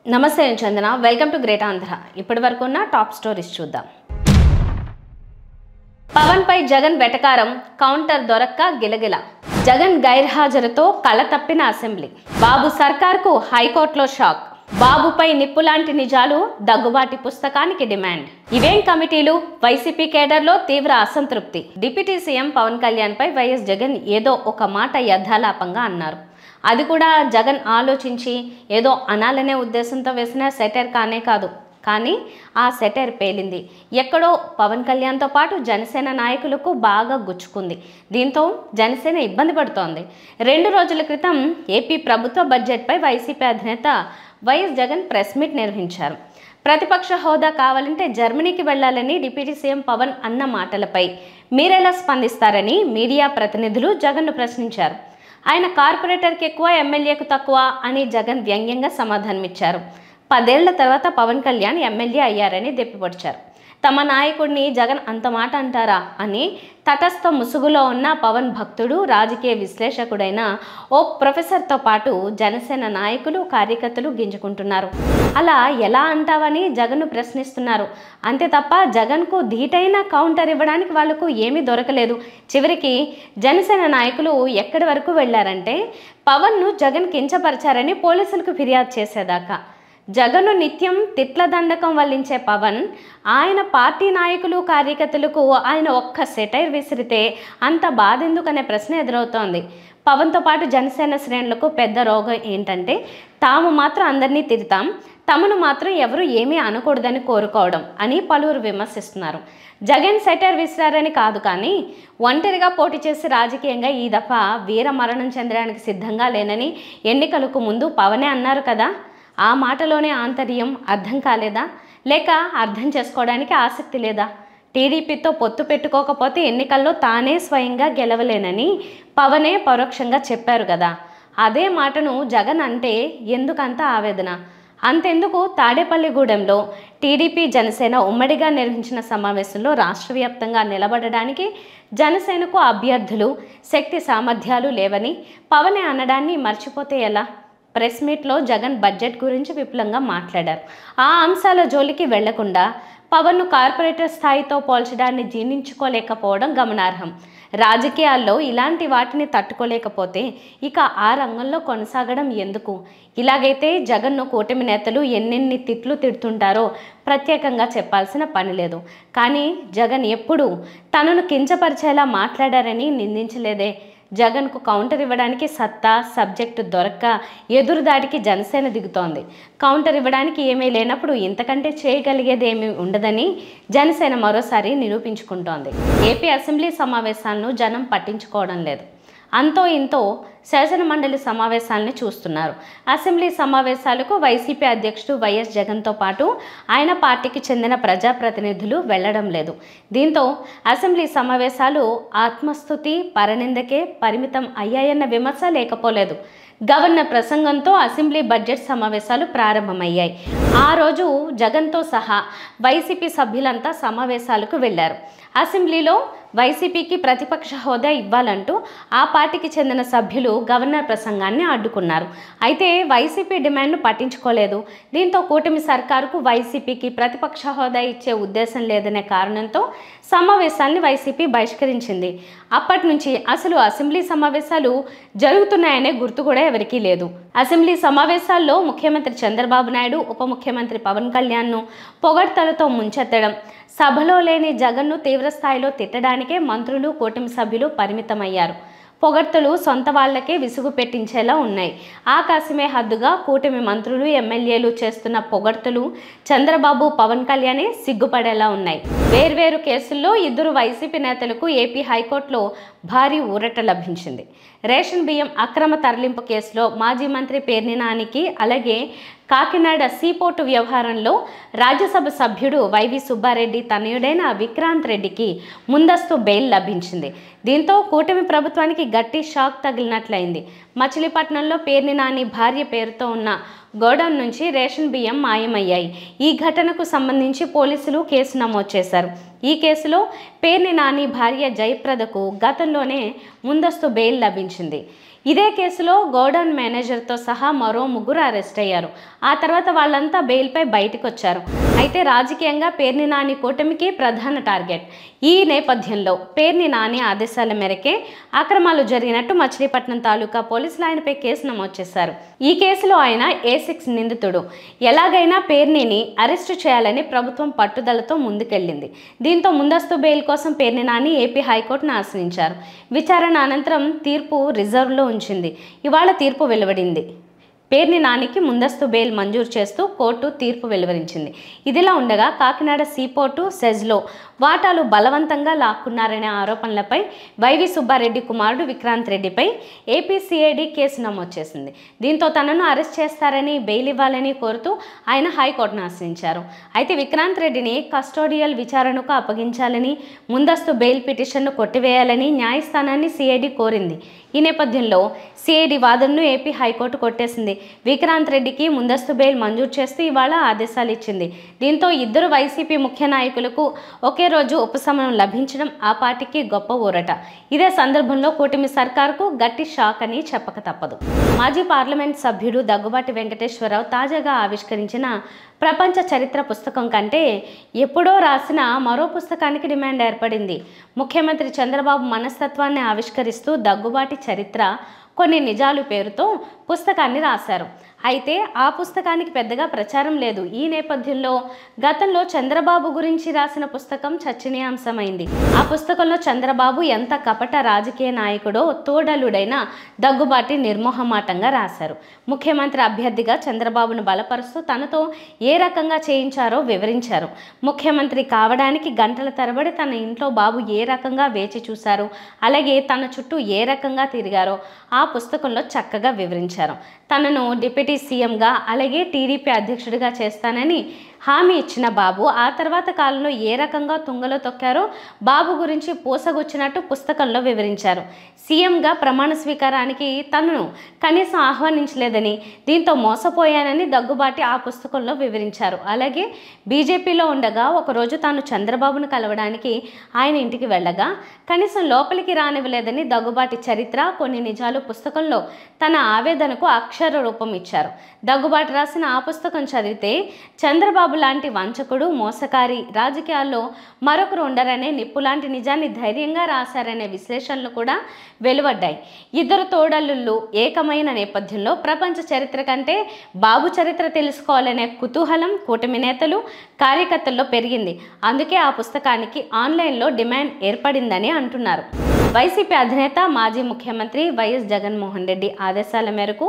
నమస్తే నేను చందన welcome to great Andhra ఇప్పటి వరకు ఉన్న టాప్ స్టోరీస్ చూద్దాం పవన్ పై జగన్ వెటకారం కౌంటర్ దొరక్క గిలగిల జగన్ గైర్హాజరుతో కళ తప్పిన అసెంబ్లీ బాబు సర్కార్కు హైకోర్టులో షాక్ బాబుపై నిప్పులాంటి నిజాలు దగ్గుబాటి పుస్తకానికి డిమాండ్ ఇవేం కమిటీలు వైసీపీ కేడర్లో తీవ్ర అసంతృప్తి డిప్యూటీ సీఎం పవన్ కళ్యాణ్ పై వైఎస్ జగన్ ఏదో ఒక మాట యథాలాపంగా అన్నారు అది కూడా జగన్ ఆలోచించి ఏదో అనాలనే ఉద్దేశంతో వేసిన సెటైర్ కానే కాదు కానీ ఆ సెటైర్ పేలింది ఎక్కడో పవన్ కళ్యాణ్తో పాటు జనసేన నాయకులకు బాగా గుచ్చుకుంది దీంతో జనసేన ఇబ్బంది పడుతోంది 2 రోజుల క్రితం ఏపీ ప్రభుత్వ బడ్జెట్పై వైసీపీ అధినేత వైఎస్ జగన్ ప్రెస్ మీట్ నిర్వహించారు ప్రతిపక్ష హోదా కావాలంటే జర్మనీకి వెళ్లాలని డిప్యూటీ సీఎం పవన్ అన్న మాటలపై మీరెలా స్పందిస్తారని మీడియా ప్రతినిధులు జగన్ను ప్రశ్నించారు ఆయన కార్పొరేటర్కి ఎక్కువ ఎమ్మెల్యేకు తక్కువ అని జగన్ వ్యంగ్యంగా సమాధానమిచ్చారు 10 ఏళ్ల తర్వాత పవన్ కళ్యాణ్ ఎమ్మెల్యే అయ్యారని దెప్పిపొడిచారు తమ నాయకుడిని జగన్ అంత మాట అంటారా అని తటస్థ ముసుగులో ఉన్న పవన్ భక్తుడు రాజకీయ విశ్లేషకుడైన ఓ ప్రొఫెసర్తో పాటు జనసేన నాయకులు కార్యకర్తలు గింజుకుంటున్నారు అలా ఎలా అంటావని జగన్ను ప్రశ్నిస్తున్నారు అంతే తప్ప జగన్కు ధీటైన కౌంటర్ ఇవ్వడానికి వాళ్లకు ఏమీ దొరకలేదు చివరికి జనసేన నాయకులు ఎక్కడి వరకు వెళ్లారంటే పవన్ను జగన్ కించపరిచారని పోలీసులకు ఫిర్యాదు చేసేదాకా జగన్ను నిత్యం తిట్ల దండకం వల్లించే పవన్ ఆయన పార్టీ నాయకులు కార్యకర్తలకు ఆయన ఒక్క సెటైర్ విసిరితే అంత బాధ ఎందుకనే ప్రశ్న ఎదురవుతోంది పవన్తో పాటు జనసేన శ్రేణులకు పెద్ద రోగం ఏంటంటే తాము మాత్రం అందరినీ తిడతాం తమను మాత్రం ఎవరు ఏమీ అనకూడదని కోరుకోవడం అని పలువురు విమర్శిస్తున్నారు జగన్ సెటైర్ విసిరారని కాదు కానీ ఒంటరిగా పోటీ చేసి రాజకీయంగా ఈ దఫా వీర మరణం చెందడానికి సిద్ధంగా లేనని ఎన్నికలకు ముందు పవనే అన్నారు కదా ఆ మాటలోనే ఆంతర్యం అర్థం కాలేదా లేక అర్థం చేసుకోవడానికి ఆసక్తి లేదా టీడీపీతో పొత్తు పెట్టుకోకపోతే ఎన్నికల్లో తానే స్వయంగా గెలవలేనని పవనే పరోక్షంగా చెప్పారు కదా అదే మాటను జగన్ అంటే ఎందుకంత ఆవేదన అంతెందుకు తాడేపల్లిగూడెంలో టీడీపీ జనసేన ఉమ్మడిగా నిర్వహించిన సమావేశంలో రాష్ట్ర వ్యాప్తంగా నిలబడడానికి జనసేనకు అభ్యర్థులు శక్తి సామర్థ్యాలు లేవని పవనే అనడాన్ని మర్చిపోతే ఎలా ప్రెస్ మీట్లో జగన్ బడ్జెట్ గురించి విపులంగా మాట్లాడారు ఆ అంశాల జోలికి వెళ్లకుండా పవన్ను కార్పొరేటర్ స్థాయితో పోల్చడాన్ని జీర్ణించుకోలేకపోవడం గమనార్హం రాజకీయాల్లో ఇలాంటి వాటిని తట్టుకోలేకపోతే ఇక ఆ రంగంలో కొనసాగడం ఎందుకు ఇలాగైతే జగన్ను కూటమి నేతలు ఎన్నెన్ని తిట్లు తిడుతుంటారో ప్రత్యేకంగా చెప్పాల్సిన పని లేదు కానీ జగన్ ఎప్పుడూ తనను కించపరిచేలా మాట్లాడారని నిందించలేదే జగన్కు కౌంటర్ ఇవ్వడానికి సత్తా సబ్జెక్టు దొరక్క ఎదురుదాడికి జనసేన దిగుతోంది కౌంటర్ ఇవ్వడానికి ఏమీ లేనప్పుడు ఇంతకంటే చేయగలిగేది ఏమీ ఉండదని జనసేన మరోసారి నిరూపించుకుంటోంది ఏపీ అసెంబ్లీ సమావేశాలను జనం పట్టించుకోవడం లేదు అంతో ఇంతో శాసనమండలి సమావేశాలని చూస్తున్నారు అసెంబ్లీ సమావేశాలకు వైసీపీ అధ్యక్షుడు వైఎస్ జగన్తో పాటు ఆయన పార్టీకి చెందిన ప్రజాప్రతినిధులు వెళ్లడం లేదు దీంతో అసెంబ్లీ సమావేశాలు ఆత్మస్తుతి పరనిందకే పరిమితం అయ్యాయన్న విమర్శ లేకపోలేదు గవర్నర్ ప్రసంగంతో అసెంబ్లీ బడ్జెట్ సమావేశాలు ప్రారంభమయ్యాయి ఆ రోజు జగన్తో సహా వైసీపీ సభ్యులంతా సమావేశాలకు వెళ్లారు అసెంబ్లీలో వైసీపీకి ప్రతిపక్ష హోదా ఇవ్వాలంటూ ఆ పార్టీకి చెందిన సభ్యులు గవర్నర్ ప్రసంగాన్ని అడ్డుకున్నారు అయితే వైసీపీ డిమాండ్ను పట్టించుకోలేదు దీంతో కూటమి సర్కారుకు వైసీపీకి ప్రతిపక్ష హోదా ఇచ్చే ఉద్దేశం లేదనే కారణంతో సమావేశాన్ని వైసీపీ బహిష్కరించింది అప్పటి నుంచి అసలు అసెంబ్లీ సమావేశాలు జరుగుతున్నాయనే గుర్తు కూడా ఎవరికీ లేదు అసెంబ్లీ సమావేశాల్లో ముఖ్యమంత్రి చంద్రబాబు నాయుడు ఉప ముఖ్యమంత్రి పవన్ కళ్యాణ్ను పొగడ్తలతో ముంచెత్తడం సభలో లేని జగన్ను తీవ్రస్థాయిలో తిట్టడానికే మంత్రులు కూటమి సభ్యులు పరిమితమయ్యారు పొగడ్తలు సొంత వాళ్లకే విసుగు పెట్టించేలా ఉన్నాయి ఆకాశమే హద్దుగా కూటమి మంత్రులు ఎమ్మెల్యేలు చేస్తున్న పొగడ్తలు చంద్రబాబు పవన్ కళ్యాణే సిగ్గుపడేలా ఉన్నాయి వేర్వేరు కేసుల్లో 2 వైసీపీ నేతలకు ఏపీ హైకోర్టులో భారీ ఊరట లభించింది రేషన్ బియ్యం అక్రమ తరలింపు కేసులో మాజీ మంత్రి పేర్ని నానికి అలాగే కాకినాడ సీపోర్టు వ్యవహారంలో రాజ్యసభ సభ్యుడు వైవి సుబ్బారెడ్డి తనయుడైన విక్రాంత్ రెడ్డికి ముందస్తు బెయిల్ లభించింది దీంతో కూటమి ప్రభుత్వానికి గట్టి షాక్ తగిలినట్లయింది మచిలీపట్నంలో పేర్ని నాని భార్య పేరుతో ఉన్న గోడౌన్ నుంచి రేషన్ బియ్యం మాయమయ్యాయి ఈ ఘటనకు సంబంధించి పోలీసులు కేసు నమోదు చేశారు ఈ కేసులో పేర్ని నాని భార్య జయప్రదకు గతంలోనే ముందస్తు బెయిల్ లభించింది ఇదే కేసులో గోడౌన్ మేనేజర్తో సహా మరో 3 అరెస్ట్ అయ్యారు. ఆ తర్వాత వాళ్ళంతా బెయిల్పై బయటకు వచ్చారు. అయితే రాజకీయంగా పేర్ని నాని కూటమికి ప్రధాన టార్గెట్. ఈ నేపథ్యంలో పేర్ని నాని ఆదేశాల మేరకే అక్రమాలు జరిగినట్టు మచిలీపట్నం తాలూకా పోలీసులు ఆయనపై కేసు నమోదు చేశారు. ఈ కేసులో ఆయన A6 నిందితుడు. ఎలాగైనా పేర్నిని అరెస్టు చేయాలని ప్రభుత్వం పట్టుదలతో ముందుకెళ్లింది. దీంతో ముందస్తు బెయిల్ కోసం పేర్ని నాని ఏపీ హైకోర్టును ఆశ్రయించారు. విచారణ అనంతరం తీర్పు రిజర్వ్లో ఉంచింది. ఇవాళ తీర్పు వెలువడింది. పేర్ని నానికి ముందస్తు బెయిల్ మంజూరు చేస్తూ కోర్టు తీర్పు వెలువరించింది. ఇదిలా ఉండగా కాకినాడ సీపోర్టు సెజ్లో వాటాలు బలవంతంగా లాక్కున్నారనే ఆరోపణలపై వైవి సుబ్బారెడ్డి కుమారుడు విక్రాంత్ రెడ్డిపై ఏపీసీఐడి కేసు నమోదు చేసింది. దీంతో తనను అరెస్ట్ చేస్తారని బెయిల్ ఇవ్వాలని కోరుతూ ఆయన హైకోర్టును ఆశ్రయించారు. అయితే విక్రాంత్ రెడ్డిని కస్టోడియల్ విచారణకు అప్పగించాలని, ముందస్తు బెయిల్ పిటిషన్ను కొట్టివేయాలని న్యాయస్థానాన్ని సిఐడి కోరింది. ఈ నేపథ్యంలో సిఐడి వాదనను ఏపీ హైకోర్టు కొట్టేసింది. విక్రాంత్ రెడ్డికి ముందస్తు బెయిల్ మంజూరు చేస్తూ ఇవాళ ఆదేశాలు ఇచ్చింది. దీంతో ఇద్దరు వైసీపీ ముఖ్య నాయకులకు ఒకే రోజు ఉపశమనం లభించడం ఆ పార్టీకి గొప్ప ఊరట. ఇదే సందర్భంలో కూటమి సర్కారుకు గట్టి షాక్ అని చెప్పక తప్పదు. మాజీ పార్లమెంట్ సభ్యుడు దగ్గుబాటి వెంకటేశ్వరరావు తాజాగా ఆవిష్కరించిన ప్రపంచ చరిత్ర పుస్తకం కంటే ఎప్పుడో రాసిన మరో పుస్తకానికి డిమాండ్ ఏర్పడింది. ముఖ్యమంత్రి చంద్రబాబు మనస్తత్వాన్ని ఆవిష్కరిస్తూ దగ్గుబాటి చరిత్ర కొన్ని నిజాలు పేరుతో పుస్తకాన్ని రాశారు. అయితే ఆ పుస్తకానికి పెద్దగా ప్రచారం లేదు. ఈ నేపథ్యంలో గతంలో చంద్రబాబు గురించి రాసిన పుస్తకం చర్చనీయాంశమైంది. ఆ పుస్తకంలో చంద్రబాబు ఎంత కపట రాజకీయ నాయకుడో తోడలుడైన దగ్గుబాటి నిర్మోహమాటంగా రాశారు. ముఖ్యమంత్రి అభ్యర్థిగా చంద్రబాబును బలపరుస్తూ తనతో ఏ రకంగా చేయించారో వివరించారు. ముఖ్యమంత్రి కావడానికి గంటల తరబడి తన ఇంట్లో బాబు ఏ రకంగా వేచి చూశారు, అలాగే తన చుట్టూ ఏ రకంగా తిరిగారో ఆ పుస్తకంలో చక్కగా వివరించారు. తనను డిప్యూటీ సీఎంగా అలాగే టీడీపీ అధ్యక్షుడిగా చేస్తానని హామీ ఇచ్చిన బాబు ఆ తర్వాత కాలంలో ఏ రకంగా తుంగలో తొక్కారో బాబు గురించి పూసగుచ్చినట్టు పుస్తకంలో వివరించారు. సీఎంగా ప్రమాణ స్వీకారానికి తనను కనీసం ఆహ్వానించలేదని, దీంతో మోసపోయానని దగ్గుబాటి ఆ పుస్తకంలో వివరించారు. అలాగే బీజేపీలో ఉండగా ఒకరోజు తాను చంద్రబాబును కలవడానికి ఆయన ఇంటికి వెళ్ళగా కనీసం లోపలికి రానివ్వలేదని దగ్గుబాటి చరిత్ర కొన్ని నిజాలు పుస్తకంలో తన ఆవేదనకు అక్షర రూపం ఇచ్చారు. దగ్గుబాటి రాసిన ఆ పుస్తకం చదివితే చంద్రబాబు లాంటి వంచకుడు, మోసకారి, రాజకీయాల్లో మరొకరు ఉండరనే నిప్పులాంటి నిజాన్ని ధైర్యంగా రాశారనే విశ్లేషణలు కూడా వెలువడ్డాయి. ఇద్దరు తోడల్లుళ్ళు ఏకమైన నేపథ్యంలో ప్రపంచ చరిత్ర కంటే బాబు చరిత్ర తెలుసుకోవాలనే కుతూహలం కూటమి నేతలు, కార్యకర్తల్లో పెరిగింది. అందుకే ఆ పుస్తకానికి ఆన్లైన్లో డిమాండ్ ఏర్పడిందని అంటున్నారు. వైసీపీ అధినేత మాజీ ముఖ్యమంత్రి వైఎస్ జగన్మోహన్ రెడ్డి ఆదేశాల మేరకు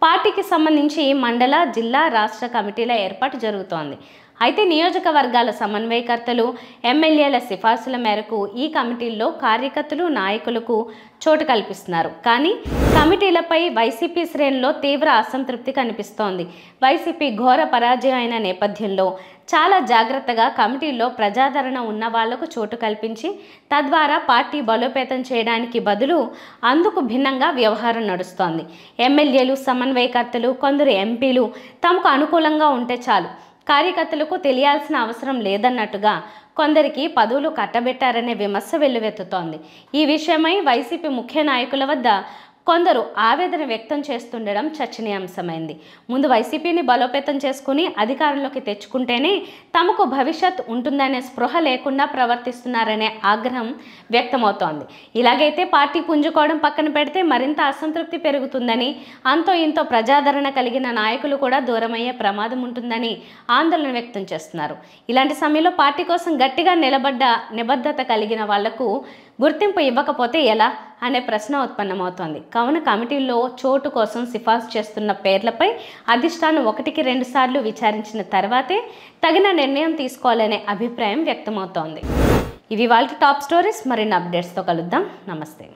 పార్టీకి సంబంధించి మండల, జిల్లా, రాష్ట్ర కమిటీల ఏర్పాటు జరుగుతోంది. అయితే నియోజకవర్గాల సమన్వయకర్తలు, ఎమ్మెల్యేల సిఫార్సుల మేరకు ఈ కమిటీల్లో కార్యకర్తలు, నాయకులకు చోటు కల్పిస్తున్నారు. కానీ కమిటీలపై వైసీపీ శ్రేణుల్లో తీవ్ర అసంతృప్తి కనిపిస్తోంది. వైసీపీ ఘోర పరాజయం అయిన నేపథ్యంలో చాలా జాగ్రత్తగా కమిటీల్లో ప్రజాదరణ ఉన్న వాళ్లకు చోటు కల్పించి తద్వారా పార్టీ బలోపేతం చేయడానికి బదులు అందుకు భిన్నంగా వ్యవహారం నడుస్తోంది. ఎమ్మెల్యేలు, సమన్వయకర్తలు, కొందరు ఎంపీలు తమకు అనుకూలంగా ఉంటే చాలు, కార్యకర్తలకు తెలియాల్సిన అవసరం లేదన్నట్టుగా కొందరికి పదవులు కట్టబెట్టారనే విమర్శ వెల్లువెత్తుతోంది. ఈ విషయమై వైసీపీ ముఖ్య నాయకుల వద్ద కొందరు ఆవేదన వ్యక్తం చేస్తుండడం చర్చనీయాంశమైంది. ముందు వైసీపీని బలోపేతం చేసుకుని అధికారంలోకి తెచ్చుకుంటేనే తమకు భవిష్యత్ ఉంటుందనే స్పృహ లేకుండా ప్రవర్తిస్తున్నారనే ఆగ్రహం వ్యక్తమవుతోంది. ఇలాగైతే పార్టీ పుంజుకోవడం పక్కన పెడితే మరింత అసంతృప్తి పెరుగుతుందని, అంతో ఇంతో ప్రజాదరణ కలిగిన నాయకులు కూడా దూరమయ్యే ప్రమాదం ఉంటుందని ఆందోళన వ్యక్తం చేస్తున్నారు. ఇలాంటి సమయంలో పార్టీ కోసం గట్టిగా నిలబడ్డ నిబద్ధత కలిగిన వాళ్లకు గుర్తింపు ఇవ్వకపోతే ఎలా అనే ప్రశ్న ఉత్పన్నమవుతోంది. కావున కమిటీల్లో చోటు కోసం సిఫార్సు చేస్తున్న పేర్లపై అధిష్టానం 1-2 సార్లు విచారించిన తర్వాతే తగిన నిర్ణయం తీసుకోవాలనే అభిప్రాయం వ్యక్తమవుతోంది. ఇవి వాళ్ళ టాప్ స్టోరీస్. మరిన్ని అప్డేట్స్తో కలుద్దాం. నమస్తే.